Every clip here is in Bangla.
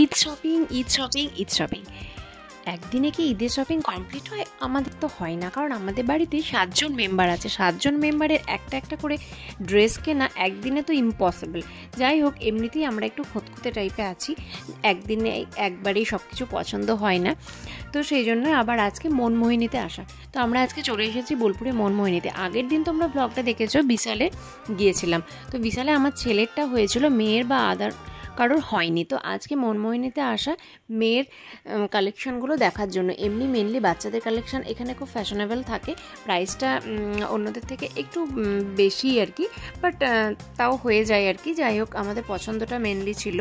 Eid shopping, Eid shopping, Eid shopping. একদিনে কি ঈদের শপিং কমপ্লিট হয়? আমাদের তো হয় না, কারণ আমাদের বাড়িতে 7জন মেম্বার আছে। 7জন মেম্বারের একটা একটা করে ড্রেস কেনা একদিনে তো ইম্পসিবল। যাই হোক, এমনিতেই আমরা একটু খতখতে টাইপে আছি, একদিনে একবারেই সব কিছু পছন্দ হয় না। তো সেই জন্য আবার আজকে মনমোহিনীতে আসা। তো আমরা আজকে চলে এসেছি বোলপুরে মনমোহিনীতে। আগের দিন তোমরা ব্লগটা দেখেছো, বিশালে গিয়েছিলাম। তো বিশালে আমার ছেলেরটা হয়েছিল, মেয়ের বা আদার কারোর হয়নি। তো আজকে মনমোহিনীতে আসা মেয়ের কালেকশানগুলো দেখার জন্য। এমনি মেনলি বাচ্চাদের কালেকশান এখানে খুব ফ্যাশনেবল থাকে, প্রাইসটা অন্যদের থেকে একটু বেশি আর কি, বাট তাও হয়ে যায় আর কি। যাই হোক, আমাদের পছন্দটা মেনলি ছিল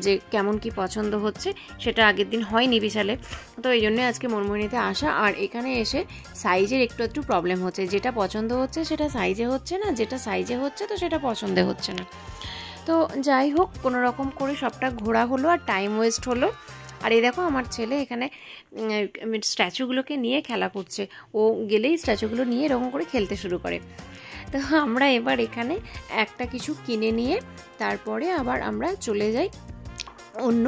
যে কেমন কি পছন্দ হচ্ছে, সেটা আগের দিন হয়নি বিশালে। তো এই জন্যই আজকে মনমোহিনীতে আসা। আর এখানে এসে সাইজের একটু প্রবলেম হচ্ছে, যেটা পছন্দ হচ্ছে সেটা সাইজে হচ্ছে না, যেটা সাইজে হচ্ছে তো সেটা পছন্দে হচ্ছে না। তো যাই হোক, কোনো রকম করে সবটা ঘোরা হলো আর টাইম ওয়েস্ট হলো। আর এই দেখো, আমার ছেলে এখানে স্ট্যাচুগুলোকে নিয়ে খেলা করছে। ও গেলেই স্ট্যাচুগুলো নিয়ে এরকম করে খেলতে শুরু করে। তো আমরা এবার এখানে একটা কিছু কিনে নিয়ে তারপরে আবার আমরা চলে যাই অন্য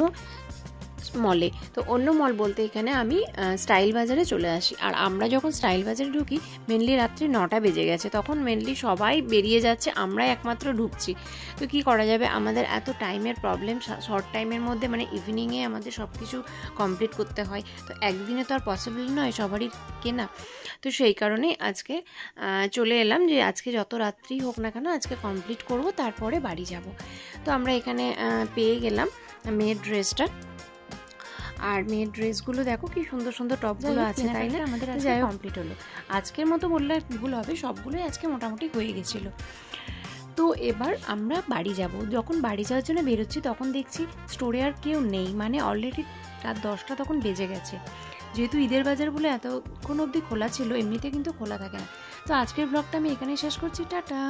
মলে। তো অন্য মল বলতে এখানে আমি স্টাইল বাজারে চলে আসি। আর আমরা যখন স্টাইল বাজারে ঢুকি মেনলি রাত্রি 9টা বেজে গেছে, তখন মেনলি সবাই বেরিয়ে যাচ্ছে, আমরাই একমাত্র ঢুকছি। তো কি করা যাবে, আমাদের এত টাইমের প্রবলেম, শর্ট টাইমের মধ্যে মানে ইভিনিংয়ে আমাদের সব কিছু কমপ্লিট করতে হয়। তো একদিনে তো আর পসিবল নয় সবারই কেনা। তো সেই কারণেই আজকে চলে এলাম যে আজকে যত রাত্রি হোক না কেন আজকে কমপ্লিট করব, তারপরে বাড়ি যাব। তো আমরা এখানে পেয়ে গেলাম মেয়ের ড্রেসটা। আর মেয়ের ড্রেসগুলো দেখো কি সুন্দর সুন্দর টপগুলো আছে, তাই না? আমাদের আজকে কমপ্লিট হলো। আজকের মতো বললে ভুল হবে, সবগুলোই আজকে মোটামুটি হয়ে গেছিলো। তো এবার আমরা বাড়ি যাব। যখন বাড়ি যাওয়ার জন্য বেরোচ্ছি তখন দেখছি স্টোরে আর কেউ নেই, মানে অলরেডি রাত 10টা তখন বেজে গেছে। যেহেতু ঈদের বাজার বলে এতক্ষণ অবধি খোলা ছিল, এমনিতে কিন্তু খোলা থাকে না। তো আজকের ব্লগটা আমি এখানেই শেষ করছি, টাটা।